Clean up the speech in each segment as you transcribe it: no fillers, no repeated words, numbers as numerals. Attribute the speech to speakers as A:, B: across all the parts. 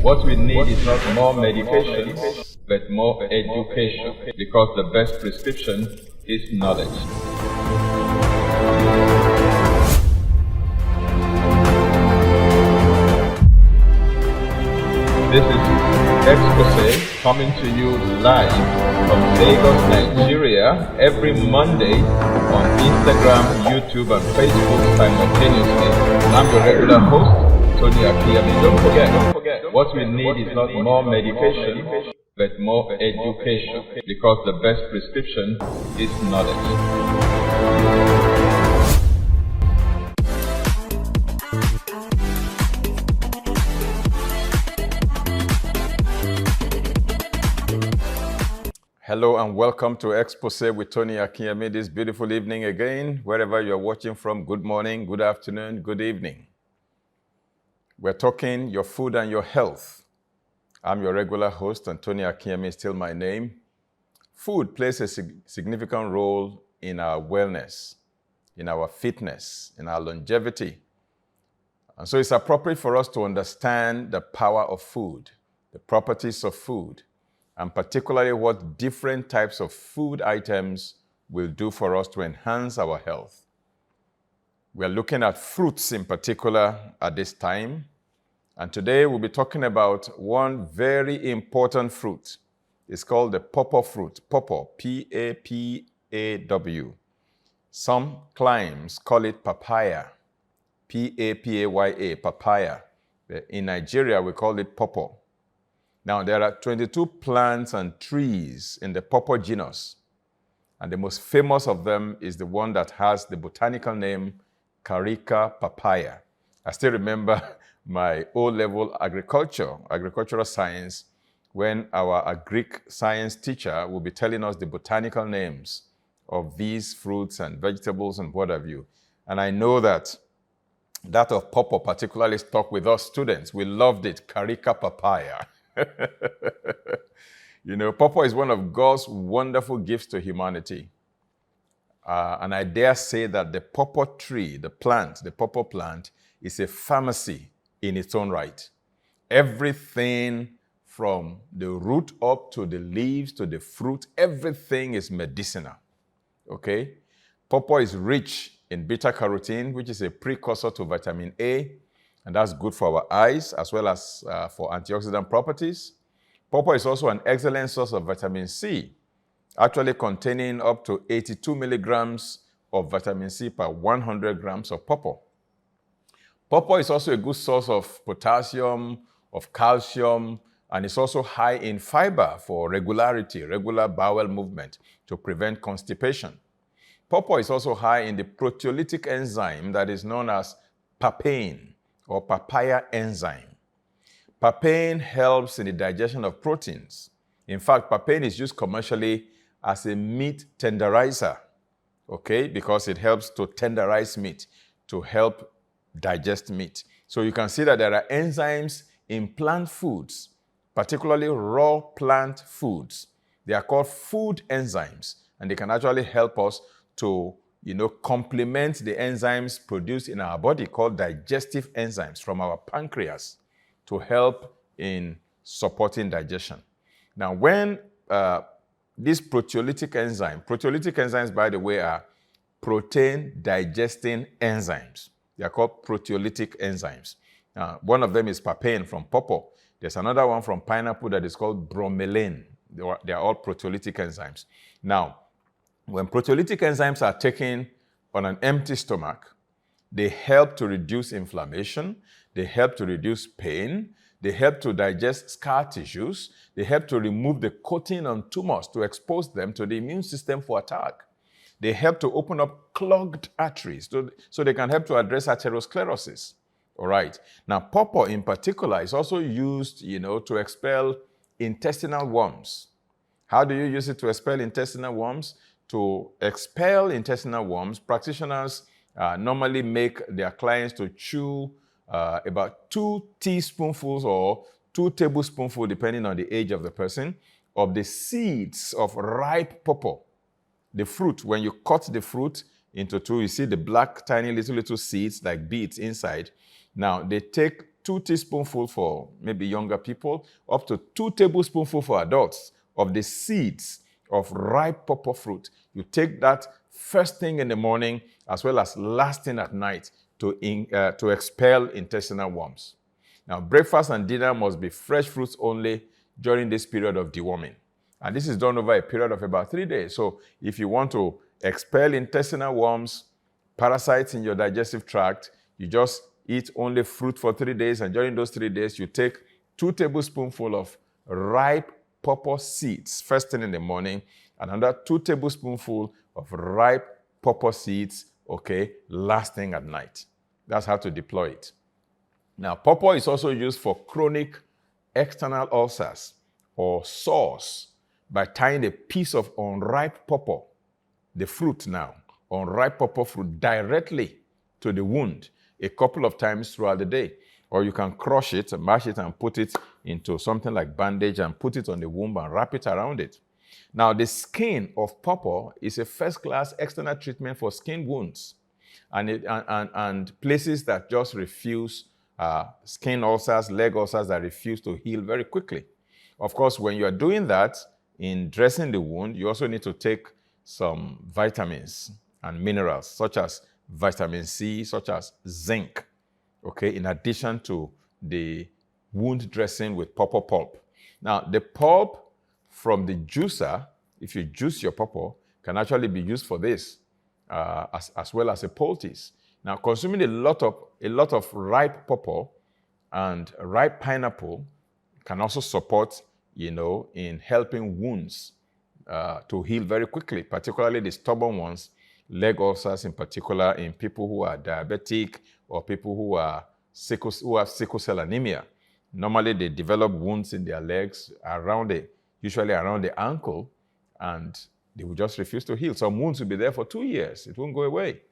A: What we need is not more medications, but more education, because the best prescription is knowledge. This is Exposé coming to you live from Lagos, Nigeria, every Monday on Instagram, YouTube, and Facebook simultaneously. I'm your regular host, Tony Akinyemi. Don't forget, what we need is not more medication, but more education, because the best prescription is knowledge. Hello and welcome to Exposé with Tony Akinyemi this beautiful evening again. Wherever you're watching from, good morning, good afternoon, good evening. We're talking your food and your health. I'm your regular host, and Tony Akinyemi is still my name. Food plays a significant role in our wellness, in our fitness, in our longevity. And so it's appropriate for us to understand the power of food, the properties of food, and particularly what different types of food items will do for us to enhance our health. We're looking at fruits in particular at this time, and today we'll be talking about one very important fruit. It's called the Paw Paw fruit, Paw Paw, P-A-P-A-W. Some climes call it Papaya, P-A-P-A-Y-A, Papaya. In Nigeria, we call it Paw Paw. Now, there are 22 plants and trees in the Paw Paw genus, and the most famous of them is the one that has the botanical name Carica papaya. I still remember my O-level agricultural science, when our agric science teacher would be telling us the botanical names of these fruits and vegetables and what have you. And I know that of Paw Paw particularly stuck with us students. We loved it, Carica papaya. You know, Paw Paw is one of God's wonderful gifts to humanity. And I dare say that the Paw Paw tree, the Paw Paw plant, is a pharmacy in its own right. Everything from the root up to the leaves to the fruit, everything is medicinal. Okay? Paw Paw is rich in beta-carotene, which is a precursor to vitamin A, and that's good for our eyes as well as for antioxidant properties. Paw Paw is also an excellent source of vitamin C, actually containing up to 82 milligrams of vitamin C per 100 grams of Paw Paw. Paw Paw is also a good source of potassium, of calcium, and it's also high in fiber for regular bowel movement to prevent constipation. Paw Paw is also high in the proteolytic enzyme that is known as papain, or papaya enzyme. Papain helps in the digestion of proteins. In fact, papain is used commercially as a meat tenderizer, okay, because it helps to tenderize meat, to help digest meat. So you can see that there are enzymes in plant foods, particularly raw plant foods. They are called food enzymes, and they can actually help us to complement the enzymes produced in our body called digestive enzymes from our pancreas to help in supporting digestion. Now, when this proteolytic enzymes, by the way, are protein digesting enzymes. They are called proteolytic enzymes. One of them is papain from Paw Paw. There's another one from pineapple that is called bromelain. They are all proteolytic enzymes. Now, when proteolytic enzymes are taken on an empty stomach, they help to reduce inflammation, they help to reduce pain, they help to digest scar tissues, they help to remove the coating on tumors to expose them to the immune system for attack. They help to open up clogged arteries so they can help to address atherosclerosis. All right. Now, Paw Paw in particular is also used, to expel intestinal worms. How do you use it to expel intestinal worms? To expel intestinal worms, practitioners normally make their clients to chew about 2 teaspoonfuls or 2 tablespoonfuls, depending on the age of the person, of the seeds of ripe Paw Paw. The fruit, when you cut the fruit into two, you see the black, tiny, little seeds like beads inside. Now, they take 2 teaspoonfuls for maybe younger people, up to 2 tablespoonfuls for adults of the seeds of ripe pawpaw fruit. You take that first thing in the morning as well as last thing at night to expel intestinal worms. Now, breakfast and dinner must be fresh fruits only during this period of deworming. And this is done over a period of about 3 days. So if you want to expel intestinal worms, parasites in your digestive tract, you just eat only fruit for 3 days. And during those 3 days, you take 2 tablespoonfuls of ripe pawpaw seeds first thing in the morning, and another 2 tablespoonfuls of ripe pawpaw seeds, okay, last thing at night. That's how to deploy it. Now, pawpaw is also used for chronic external ulcers or sores by tying a piece of unripe pawpaw, the fruit now, unripe pawpaw fruit, directly to the wound a couple of times throughout the day. Or you can crush it, mash it, and put it into something like bandage and put it on the wound and wrap it around it. Now, the skin of pawpaw is a first-class external treatment for skin wounds and places that just refuse, skin ulcers, leg ulcers that refuse to heal very quickly. Of course, when you are doing that, in dressing the wound, you also need to take some vitamins and minerals, such as vitamin C, such as zinc, okay, in addition to the wound dressing with pawpaw pulp. Now, the pulp from the juicer, if you juice your pawpaw, can actually be used for this, as well as a poultice. Now, consuming a lot of ripe pawpaw and ripe pineapple can also support, in helping wounds to heal very quickly, particularly the stubborn ones, leg ulcers in particular, in people who are diabetic or people who have sickle cell anemia. Normally, they develop wounds in their legs usually around the ankle, and they will just refuse to heal. Some wounds will be there for 2 years. It won't go away.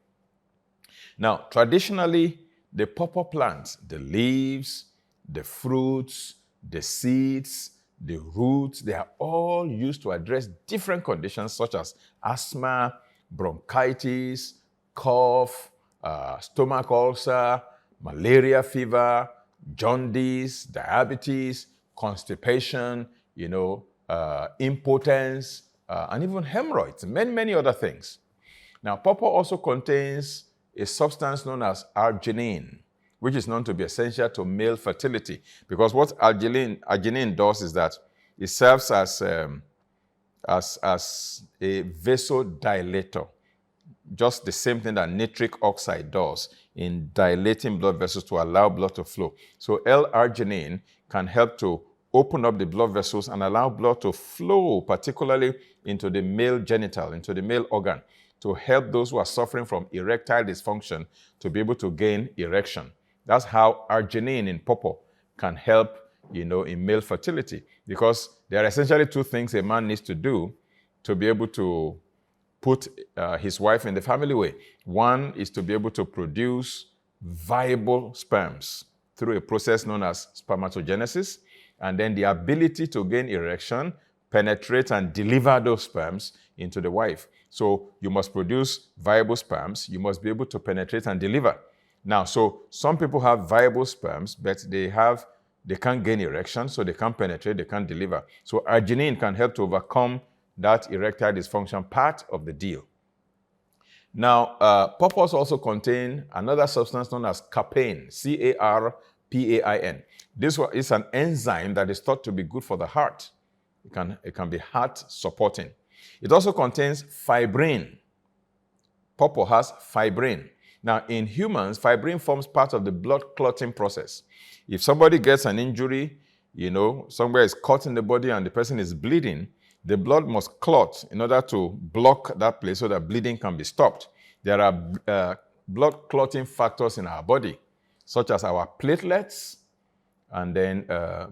A: Now, traditionally, the pawpaw plants, the leaves, the fruits, the seeds, the roots, they are all used to address different conditions such as asthma, bronchitis, cough, stomach ulcer, malaria fever, jaundice, diabetes, constipation, impotence, and even hemorrhoids, many other things. Now, pawpaw also contains a substance known as arginine, which is known to be essential to male fertility. Because what arginine does is that it serves as a vasodilator, just the same thing that nitric oxide does in dilating blood vessels to allow blood to flow. So L-arginine can help to open up the blood vessels and allow blood to flow, particularly into the male genital, into the male organ, to help those who are suffering from erectile dysfunction to be able to gain erection. That's how arginine in pawpaw can help, in male fertility, because there are essentially 2 things a man needs to do to be able to put his wife in the family way. One is to be able to produce viable sperms through a process known as spermatogenesis, and then the ability to gain erection, penetrate and deliver those sperms into the wife. So you must produce viable sperms, you must be able to penetrate and deliver. Now, so some people have viable sperms, but they can't gain erection, so they can't penetrate, they can't deliver. So arginine can help to overcome that erectile dysfunction part of the deal. Now, pawpaws also contain another substance known as capain, C-A-R-P-A-I-N. This is an enzyme that is thought to be good for the heart. It can be heart supporting. It also contains fibrin. Pawpaw has fibrin. Now, in humans, fibrin forms part of the blood clotting process. If somebody gets an injury, somewhere is cut in the body and the person is bleeding, the blood must clot in order to block that place so that bleeding can be stopped. There are blood clotting factors in our body, such as our platelets, and then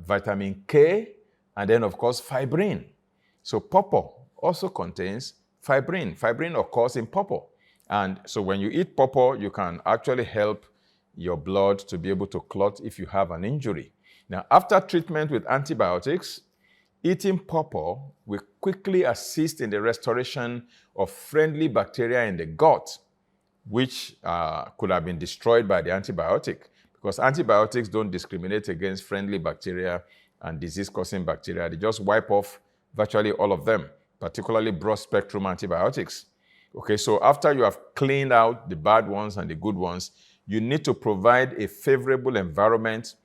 A: vitamin K, and then, of course, fibrin. So pawpaw also contains fibrin. Fibrin occurs in pawpaw. And so when you eat pawpaw, you can actually help your blood to be able to clot if you have an injury. Now, after treatment with antibiotics, eating pawpaw will quickly assist in the restoration of friendly bacteria in the gut, which could have been destroyed by the antibiotic. because antibiotics don't discriminate against friendly bacteria and disease-causing bacteria. They just wipe off virtually all of them, particularly broad-spectrum antibiotics. Okay, so after you have cleaned out the bad ones and the good ones, you need to provide a favorable environment,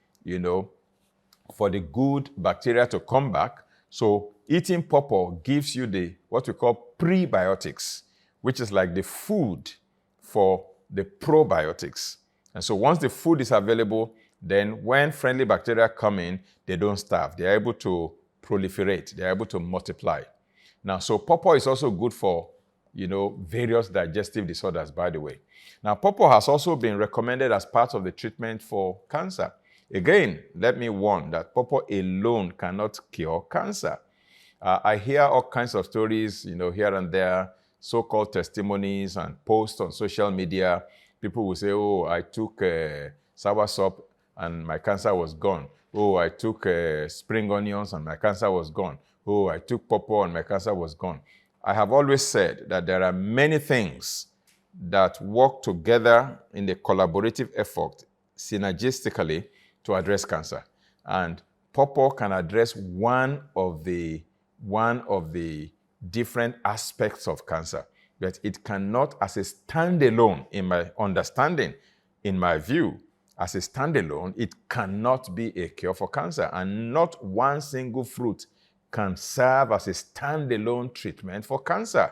A: for the good bacteria to come back. So eating Paw Paw gives you what we call prebiotics, which is like the food for the probiotics. And so once the food is available, then when friendly bacteria come in, they don't starve. They're able to proliferate. They're able to multiply. Now, so Paw Paw is also good for, various digestive disorders, by the way. Now, Paw Paw has also been recommended as part of the treatment for cancer. Again, let me warn that Paw Paw alone cannot cure cancer. I hear all kinds of stories, here and there, so-called testimonies and posts on social media. People will say, oh, I took soursop and my cancer was gone. Oh, I took spring onions and my cancer was gone. Oh, I took Paw Paw and my cancer was gone. I have always said that there are many things that work together in the collaborative effort synergistically to address cancer. And Paw Paw can address one of the different aspects of cancer, but it cannot, as a standalone, in my understanding, in my view, as a standalone, it cannot be a cure for cancer. And not one single fruit can serve as a standalone treatment for cancer.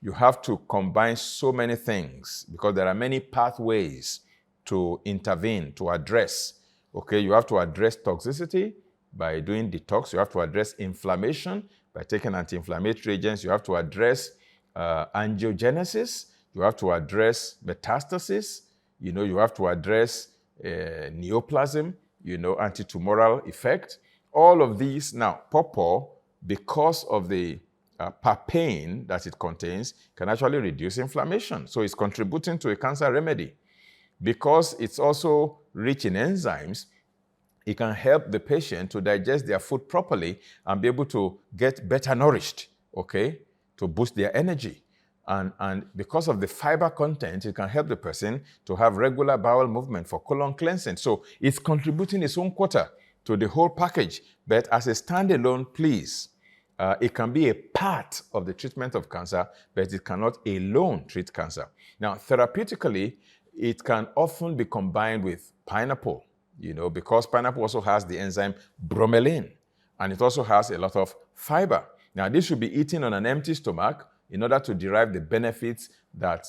A: You have to combine so many things because there are many pathways to intervene, to address. Okay, you have to address toxicity by doing detox. You have to address inflammation by taking anti-inflammatory agents. You have to address angiogenesis. You have to address metastasis. You have to address neoplasm, antitumoral effect. All of these now, Paw Paw, because of the papain that it contains, can actually reduce inflammation. So it's contributing to a cancer remedy. Because it's also rich in enzymes, it can help the patient to digest their food properly and be able to get better nourished, okay, to boost their energy. And because of the fiber content, it can help the person to have regular bowel movement for colon cleansing. So it's contributing its own quota to the whole package. But as a standalone, please, it can be a part of the treatment of cancer, but it cannot alone treat cancer. Now, therapeutically, it can often be combined with pineapple, because pineapple also has the enzyme bromelain, and it also has a lot of fiber. Now, this should be eaten on an empty stomach in order to derive the benefits that,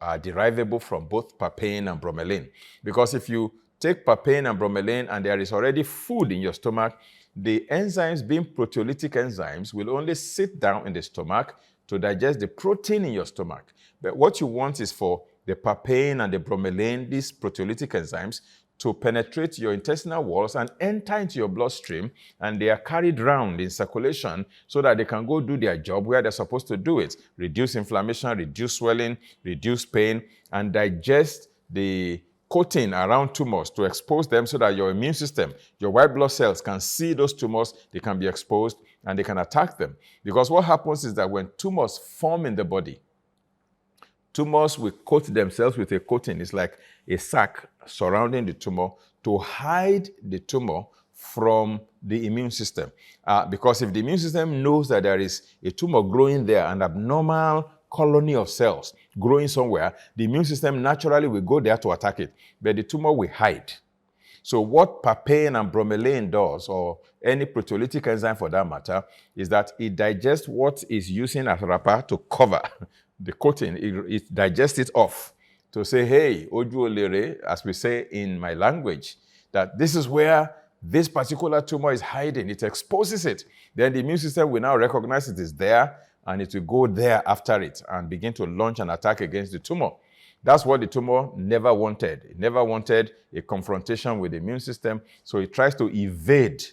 A: are derivable from both papain and bromelain. Because if you take papain and bromelain and there is already food in your stomach, the enzymes, being proteolytic enzymes, will only sit down in the stomach to digest the protein in your stomach. But what you want is for the papain and the bromelain, these proteolytic enzymes, to penetrate your intestinal walls and enter into your bloodstream, and they are carried around in circulation so that they can go do their job where they're supposed to do it. Reduce inflammation, reduce swelling, reduce pain, and digest the coating around tumors to expose them so that your immune system, your white blood cells can see those tumors, they can be exposed, and they can attack them. Because what happens is that when tumors form in the body, tumors will coat themselves with a coating. It's like a sac surrounding the tumor to hide the tumor from the immune system. Because if the immune system knows that there is a tumor growing there, an abnormal colony of cells growing somewhere, the immune system naturally will go there to attack it, but the tumor will hide. So what papain and bromelain does, or any proteolytic enzyme for that matter, is that it digests what is using as a wrapper to cover the coating. It digests it off to say, hey, ojuolere, as we say in my language, that this is where this particular tumor is hiding. It exposes it. Then the immune system will now recognize it is there, and it will go there after it and begin to launch an attack against the tumor. That's what the tumor never wanted. It never wanted a confrontation with the immune system, so it tries to evade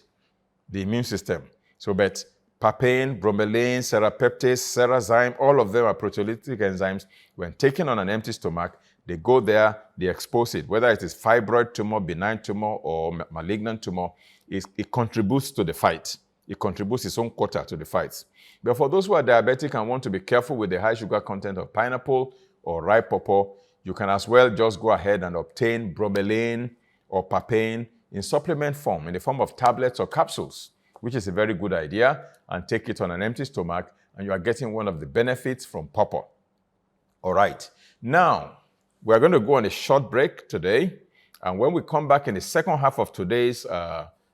A: the immune system. So, but papain, bromelain, serrapeptase, serrazyme, all of them are proteolytic enzymes. When taken on an empty stomach, they go there, they expose it. Whether it is fibroid tumor, benign tumor, or malignant tumor, it contributes to the fight. It contributes its own quota to the fight. But for those who are diabetic and want to be careful with the high sugar content of pineapple or ripe pawpaw, You can as well just go ahead and obtain bromelain or papain in supplement form, in the form of tablets or capsules, which is a very good idea, and take it on an empty stomach, and you are getting one of the benefits from Paw Paw. All right. Now, we're going to go on a short break today, and when we come back in the second half of today's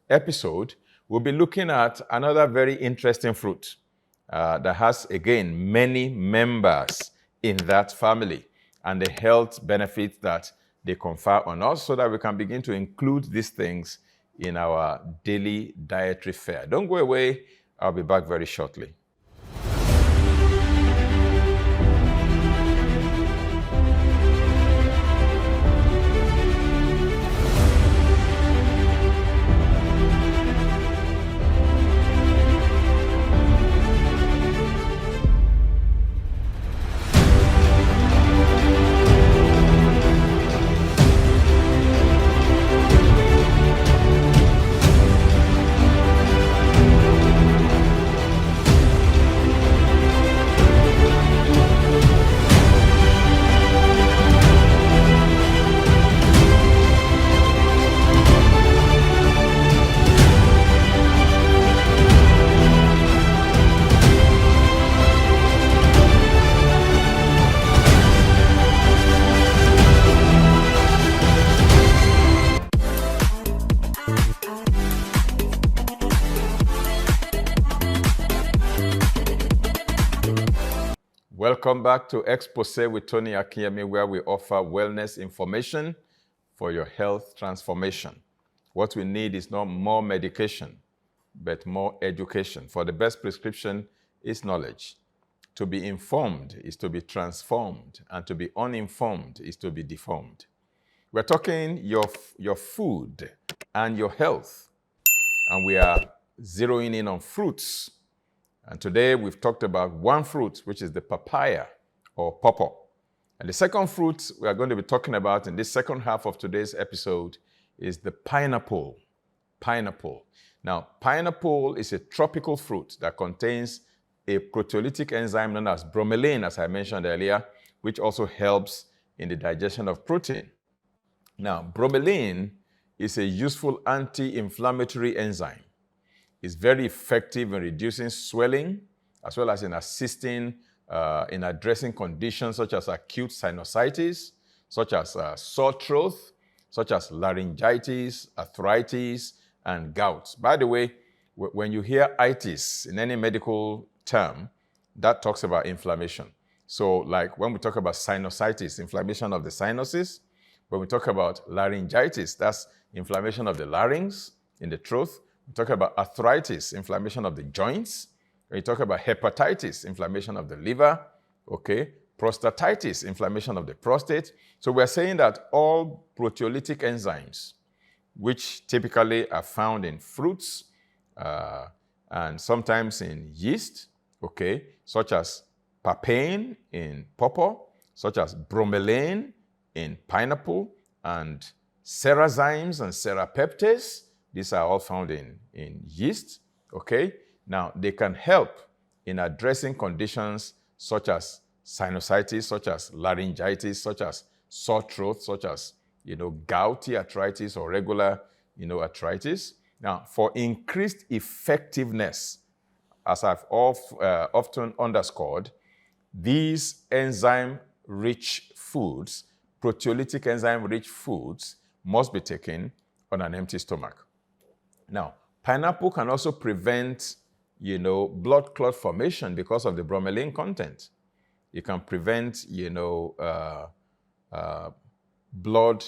A: episode, we'll be looking at another very interesting fruit that has, again, many members in that family and the health benefits that they confer on us, so that we can begin to include these things in our daily dietary fare. Don't go away. I'll be back very shortly. Welcome back to Exposé with Tony Akinyemi, where we offer wellness information for your health transformation. What we need is not more medication, but more education. For the best prescription is knowledge. To be informed is to be transformed, and to be uninformed is to be deformed. We're talking your food and your health, and we are zeroing in on fruits. And today we've talked about one fruit, which is the papaya or Paw Paw. And the second fruit we are going to be talking about in this second half of today's episode is the pineapple. Pineapple. Now, pineapple is a tropical fruit that contains a proteolytic enzyme known as bromelain, as I mentioned earlier, which also helps in the digestion of protein. Now, bromelain is a useful anti-inflammatory enzyme. It's very effective in reducing swelling, as well as in assisting in addressing conditions such as acute sinusitis, such as sore throat, such as laryngitis, arthritis, and gout. By the way, when you hear itis in any medical term, that talks about inflammation. So like when we talk about sinusitis, inflammation of the sinuses. When we talk about laryngitis, that's inflammation of the larynx in the throat. We talk about arthritis, inflammation of the joints. When you talk about hepatitis, inflammation of the liver, okay? Prostatitis, inflammation of the prostate. So we're saying that all proteolytic enzymes, which typically are found in fruits and sometimes in yeast, okay, such as papain in Paw Paw, such as bromelain in pineapple, and serazymes and serapeptase. These are all found in yeast, okay? Now, they can help in addressing conditions such as sinusitis, such as laryngitis, such as sore throat, such as, gouty arthritis or regular, arthritis. Now, for increased effectiveness, as I've often underscored, these enzyme-rich foods, proteolytic enzyme-rich foods, must be taken on an empty stomach. Now, pineapple can also prevent, blood clot formation because of the bromelain content. It can prevent, blood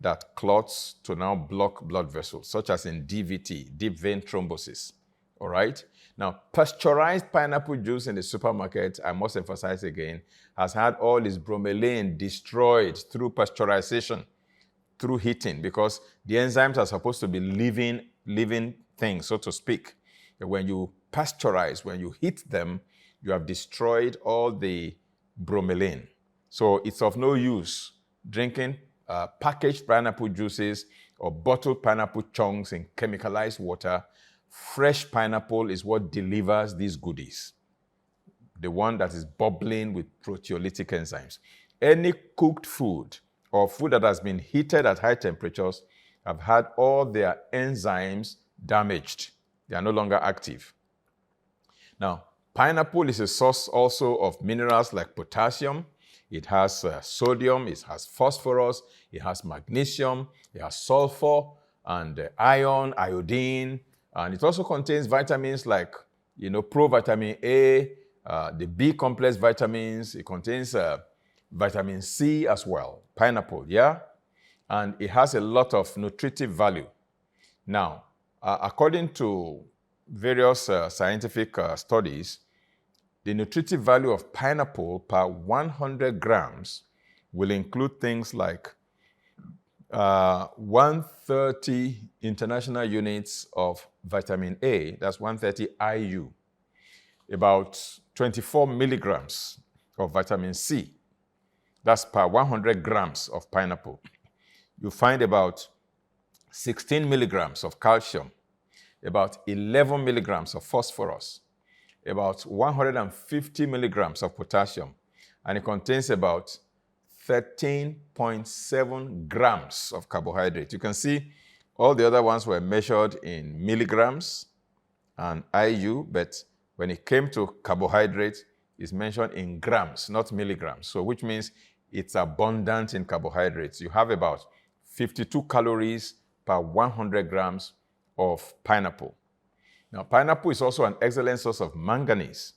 A: that clots to now block blood vessels, such as in DVT, deep vein thrombosis. All right? Now, pasteurized pineapple juice in the supermarket, I must emphasize again, has had all its bromelain destroyed through pasteurization, through heating, because the enzymes are supposed to be living things, so to speak. When you pasteurize, when you heat them, you have destroyed all the bromelain. So it's of no use drinking packaged pineapple juices or bottled pineapple chunks in chemicalized water. Fresh pineapple is what delivers these goodies. The one that is bubbling with proteolytic enzymes. Any cooked food or food that has been heated at high temperatures have had all their enzymes damaged. They are no longer active. Now, pineapple is a source also of minerals like potassium. It has sodium, it has phosphorus, it has magnesium, it has sulfur, and iron, iodine, and it also contains vitamins like, provitamin A, the B complex vitamins. It contains vitamin C as well, pineapple, yeah? And it has a lot of nutritive value. Now, according to various scientific studies, the nutritive value of pineapple per 100 grams will include things like 130 international units of vitamin A, that's 130 IU, about 24 milligrams of vitamin C, that's per 100 grams of pineapple. You find about 16 milligrams of calcium, about 11 milligrams of phosphorus, about 150 milligrams of potassium, and it contains about 13.7 grams of carbohydrate. You can see all the other ones were measured in milligrams and IU, but when it came to carbohydrate, it's mentioned in grams, not milligrams. So which means it's abundant in carbohydrates. You have about 52 calories per 100 grams of pineapple. Now, pineapple is also an excellent source of manganese,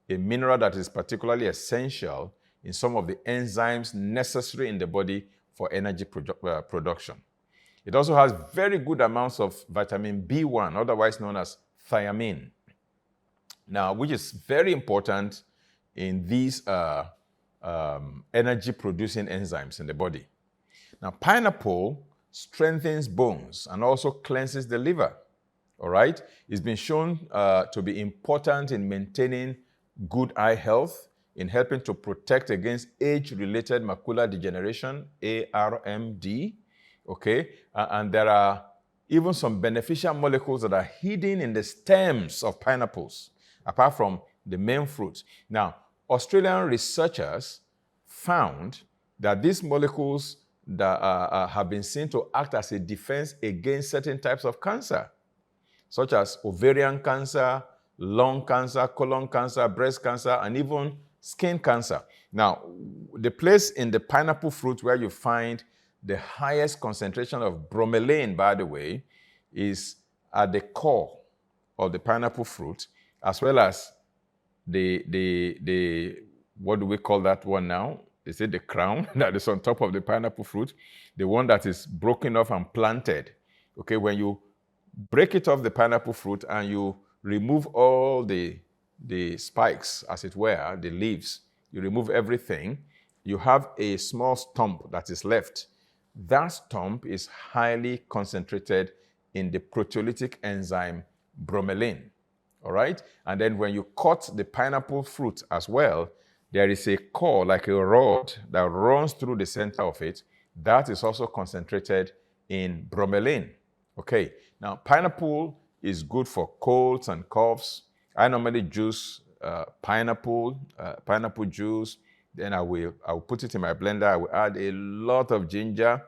A: a mineral that is particularly essential in some of the enzymes necessary in the body for energy production. It also has very good amounts of vitamin B1, otherwise known as thiamine, now, which is very important in these energy-producing enzymes in the body. Now, pineapple strengthens bones and also cleanses the liver, all right? It's been shown to be important in maintaining good eye health, in helping to protect against age-related macular degeneration, ARMD, okay? And there are even some beneficial molecules that are hidden in the stems of pineapples, apart from the main fruit. Now, Australian researchers found that these molecules that have been seen to act as a defense against certain types of cancer, such as ovarian cancer, lung cancer, colon cancer, breast cancer, and even skin cancer. Now, the place in the pineapple fruit where you find the highest concentration of bromelain, by the way, is at the core of the pineapple fruit, as well as the what do we call that one now? Is it the crown that is on top of the pineapple fruit? The one that is broken off and planted. Okay, when you break it off the pineapple fruit and you remove all the spikes, as it were, the leaves, you remove everything, you have a small stump that is left. That stump is highly concentrated in the proteolytic enzyme bromelain, all right? And then when you cut the pineapple fruit as well, there is a core, like a rod, that runs through the center of it. That is also concentrated in bromelain, okay? Now, pineapple is good for colds and coughs. I normally juice pineapple juice. Then I will put it in my blender. I will add a lot of ginger.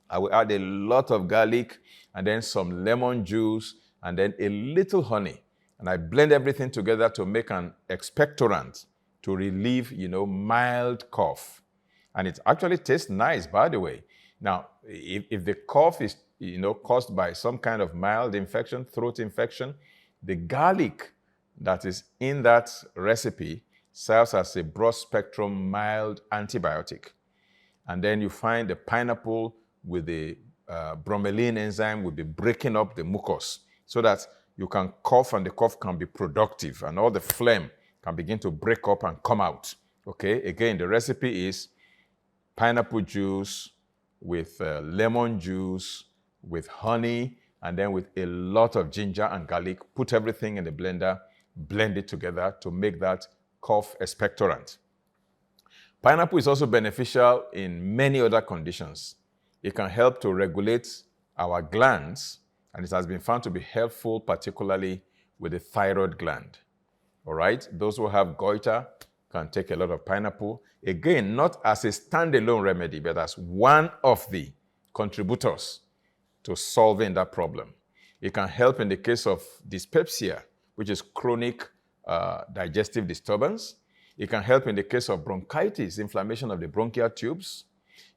A: I will add a lot of garlic, and then some lemon juice, and then a little honey. And I blend everything together to make an expectorant to relieve, mild cough. And it actually tastes nice, by the way. Now, if the cough is, caused by some kind of mild infection, throat infection, the garlic that is in that recipe serves as a broad-spectrum mild antibiotic. And then you find the pineapple with the bromelain enzyme will be breaking up the mucus so that you can cough and the cough can be productive and all the phlegm can begin to break up and come out. Okay, again, the recipe is pineapple juice with lemon juice, with honey, and then with a lot of ginger and garlic. Put everything in the blender, blend it together to make that cough expectorant. Pineapple is also beneficial in many other conditions. It can help to regulate our glands, and it has been found to be helpful, particularly with the thyroid gland. All right? Those who have goiter, can take a lot of pineapple. Again, not as a standalone remedy, but as one of the contributors to solving that problem. It can help in the case of dyspepsia, which is chronic digestive disturbance. It can help in the case of bronchitis, inflammation of the bronchial tubes.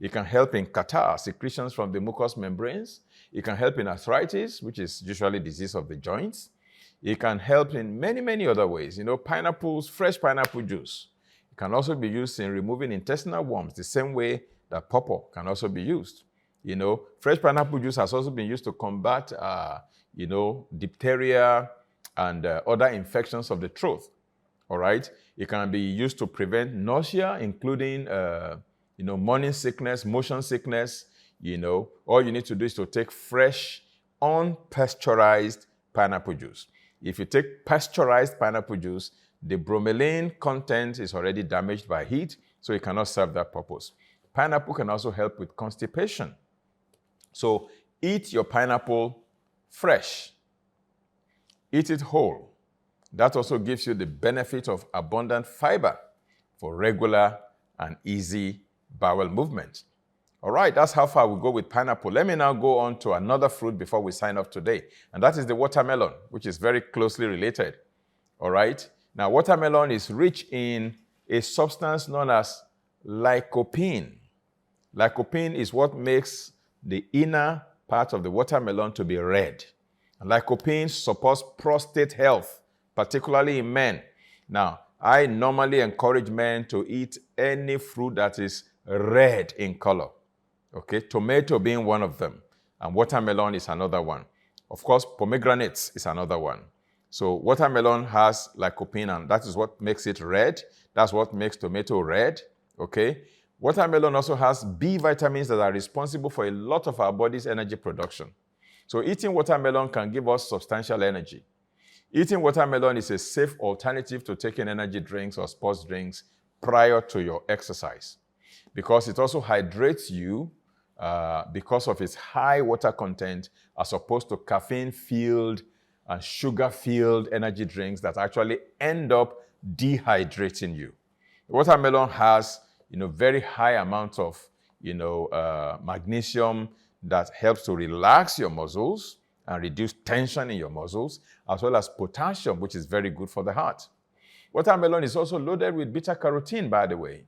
A: It can help in catarrh, secretions from the mucous membranes. It can help in arthritis, which is usually disease of the joints. It can help in many, many other ways. Pineapples, fresh pineapple juice. It can also be used in removing intestinal worms, the same way that Paw Paw can also be used. Fresh pineapple juice has also been used to combat, diphtheria and other infections of the throat. All right? It can be used to prevent nausea, including, morning sickness, motion sickness. All you need to do is to take fresh, unpasteurized pineapple juice. If you take pasteurized pineapple juice, the bromelain content is already damaged by heat, so it cannot serve that purpose. Pineapple can also help with constipation. So eat your pineapple fresh. Eat it whole. That also gives you the benefit of abundant fiber for regular and easy bowel movement. All right, that's how far we go with pineapple. Let me now go on to another fruit before we sign off today, and that is the watermelon, which is very closely related. All right, now watermelon is rich in a substance known as lycopene. Lycopene is what makes the inner part of the watermelon to be red. And lycopene supports prostate health, particularly in men. Now, I normally encourage men to eat any fruit that is red in color. Okay, tomato being one of them, and watermelon is another one. Of course, pomegranates is another one. So watermelon has lycopene, and that is what makes it red. That's what makes tomato red, okay? Watermelon also has B vitamins that are responsible for a lot of our body's energy production. So eating watermelon can give us substantial energy. Eating watermelon is a safe alternative to taking energy drinks or sports drinks prior to your exercise, because it also hydrates you because of its high water content, as opposed to caffeine-filled and sugar-filled energy drinks that actually end up dehydrating you. Watermelon has, very high amounts of, magnesium that helps to relax your muscles and reduce tension in your muscles, as well as potassium, which is very good for the heart. Watermelon is also loaded with beta-carotene, by the way.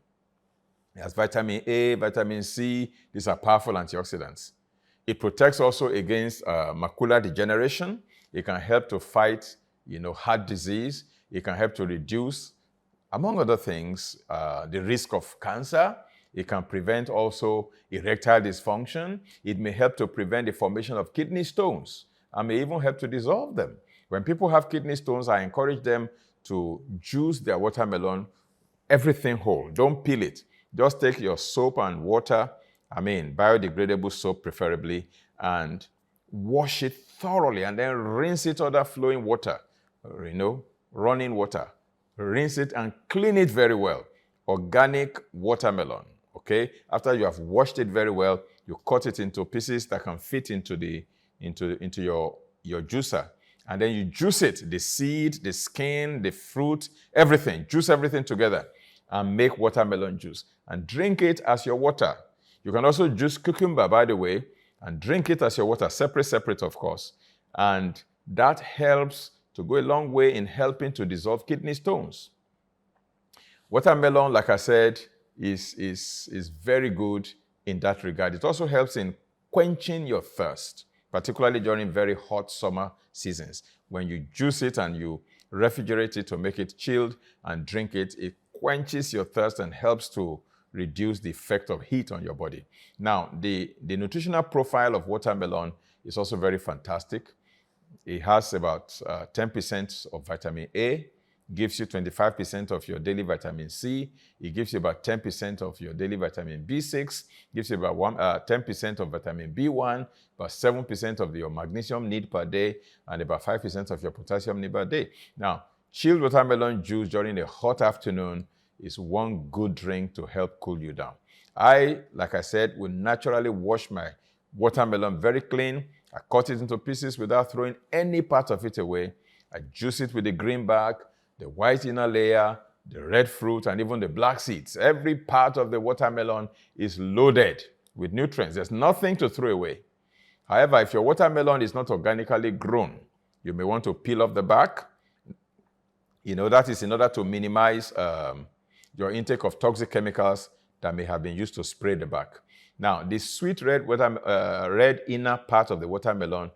A: It has vitamin A, vitamin C. These are powerful antioxidants. It protects also against macular degeneration. It can help to fight, heart disease. It can help to reduce, among other things, the risk of cancer. It can prevent also erectile dysfunction. It may help to prevent the formation of kidney stones and may even help to dissolve them. When people have kidney stones, I encourage them to juice their watermelon, everything whole. Don't peel it. Just take your soap and water, biodegradable soap preferably, and wash it thoroughly, and then rinse it under flowing water, running water. Rinse it and clean it very well. Organic watermelon, okay? After you have washed it very well, you cut it into pieces that can fit into your juicer. And then you juice it, the seed, the skin, the fruit, everything. Juice everything together and make watermelon juice. And drink it as your water. You can also juice cucumber, by the way, and drink it as your water, separate, of course. And that helps to go a long way in helping to dissolve kidney stones. Watermelon, like I said, is very good in that regard. It also helps in quenching your thirst, particularly during very hot summer seasons. When you juice it and you refrigerate it to make it chilled and drink it, it quenches your thirst and helps to reduce the effect of heat on your body. Now, the nutritional profile of watermelon is also very fantastic. It has about 10% of vitamin A, gives you 25% of your daily vitamin C. It gives you about 10% of your daily vitamin B6, gives you about 10% of vitamin B1, about 7% of your magnesium need per day, and about 5% of your potassium need per day. Now, chilled watermelon juice during a hot afternoon is one good drink to help cool you down. I, like I said, will naturally wash my watermelon very clean. I cut it into pieces without throwing any part of it away. I juice it with the green back, the white inner layer, the red fruit, and even the black seeds. Every part of the watermelon is loaded with nutrients. There's nothing to throw away. However, if your watermelon is not organically grown, you may want to peel off the back. That is in order to minimize your intake of toxic chemicals that may have been used to spray the back. Now, the sweet red inner part of the watermelon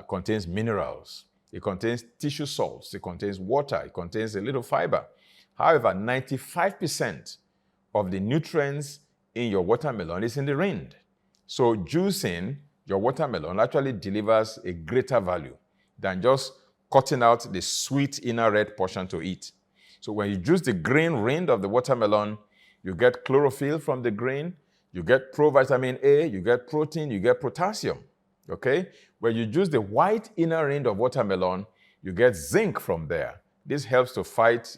A: contains minerals. It contains tissue salts. It contains water. It contains a little fiber. However, 95% of the nutrients in your watermelon is in the rind. So juicing your watermelon actually delivers a greater value than just cutting out the sweet inner red portion to eat. So when you juice the green rind of the watermelon, you get chlorophyll from the green, you get provitamin A, you get protein, you get potassium, okay? When you juice the white inner rind of watermelon, you get zinc from there. This helps to fight,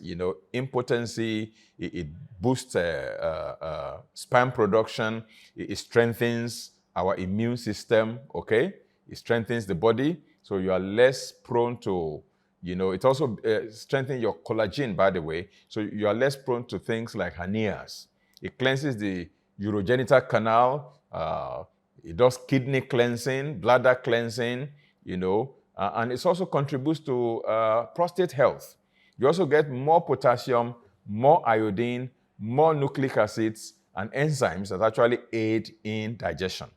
A: impotency. It boosts sperm production. It strengthens our immune system, okay? It strengthens the body, so you are less prone to, it also strengthens your collagen, by the way, so you are less prone to things like hernias. It cleanses the urogenital canal. It does kidney cleansing, bladder cleansing, and it also contributes to prostate health. You also get more potassium, more iodine, more nucleic acids, and enzymes that actually aid in digestion.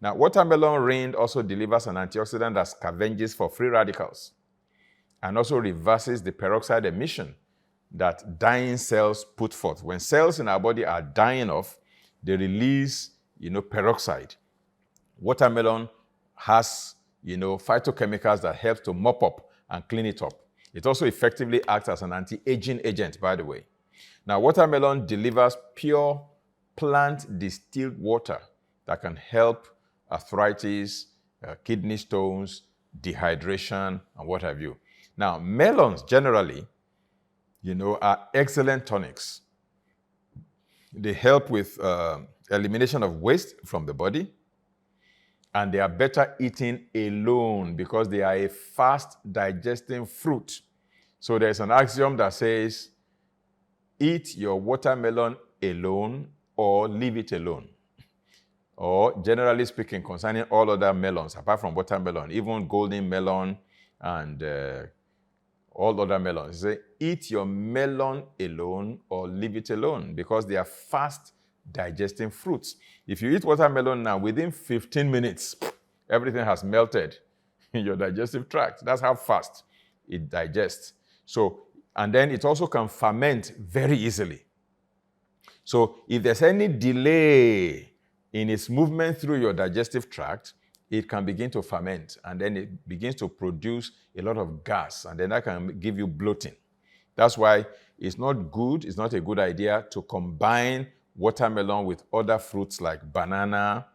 A: Now, watermelon rind also delivers an antioxidant that scavenges for free radicals and also reverses the peroxide emission that dying cells put forth. When cells in our body are dying off, they release, peroxide. Watermelon has, phytochemicals that help to mop up and clean it up. It also effectively acts as an anti-aging agent, by the way. Now, watermelon delivers pure plant distilled water that can help arthritis, kidney stones, dehydration, and what have you. Now, melons generally, are excellent tonics. They help with elimination of waste from the body, and they are better eaten alone because they are a fast digesting fruit. So there's an axiom that says, eat your watermelon alone or leave it alone. Or generally speaking, concerning all other melons, apart from watermelon, even golden melon and all other melons, say, eat your melon alone or leave it alone because they are fast digesting fruits. If you eat watermelon now, within 15 minutes, everything has melted in your digestive tract. That's how fast it digests. So, and then it also can ferment very easily. So if there's any delay in its movement through your digestive tract, it can begin to ferment, and then it begins to produce a lot of gas, and then that can give you bloating. That's why it's not good, it's not a good idea to combine watermelon with other fruits like banana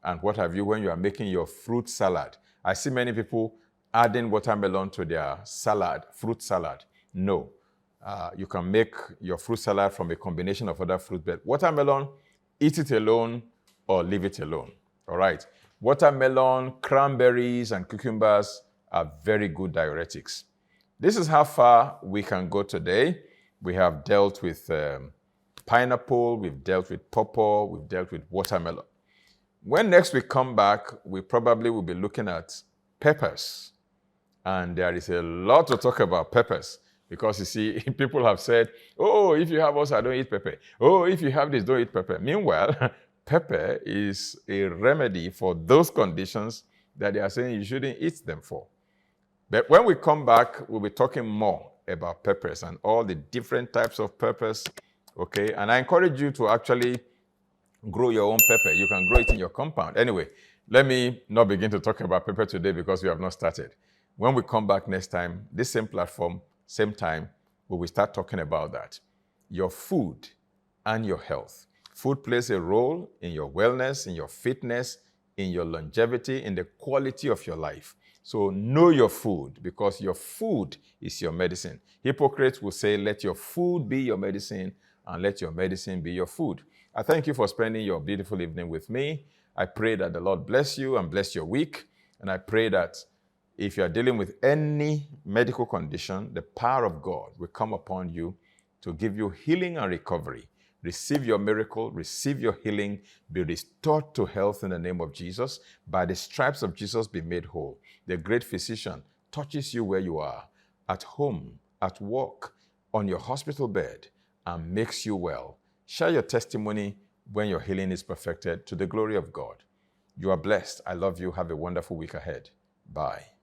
A: and what have you when you are making your fruit salad. I see many people adding watermelon to their salad, fruit salad. No. You can make your fruit salad from a combination of other fruit, but watermelon, eat it alone or leave it alone. All right. Watermelon, cranberries, and cucumbers are very good diuretics. This is how far we can go today. We have dealt with pineapple, we've dealt with Paw Paw, we've dealt with watermelon. When next we come back, we probably will be looking at peppers. And there is a lot to talk about peppers. Because you see, people have said, oh, if you have ulcer, don't eat pepper. Oh, if you have this, don't eat pepper. Meanwhile, pepper is a remedy for those conditions that they are saying you shouldn't eat them for. But when we come back, we'll be talking more about peppers and all the different types of peppers, okay? And I encourage you to actually grow your own pepper. You can grow it in your compound. Anyway, let me not begin to talk about pepper today because we have not started. When we come back next time, this same platform, same time, we will start talking about that. Your food and your health. Food plays a role in your wellness, in your fitness, in your longevity, in the quality of your life. So know your food because your food is your medicine. Hippocrates will say, let your food be your medicine and let your medicine be your food. I thank you for spending your beautiful evening with me. I pray that the Lord bless you and bless your week. And I pray that if you are dealing with any medical condition, the power of God will come upon you to give you healing and recovery. Receive your miracle, receive your healing, be restored to health in the name of Jesus. By the stripes of Jesus, be made whole. The great physician touches you where you are, at home, at work, on your hospital bed, and makes you well. Share your testimony when your healing is perfected to the glory of God. You are blessed. I love you. Have a wonderful week ahead. Bye.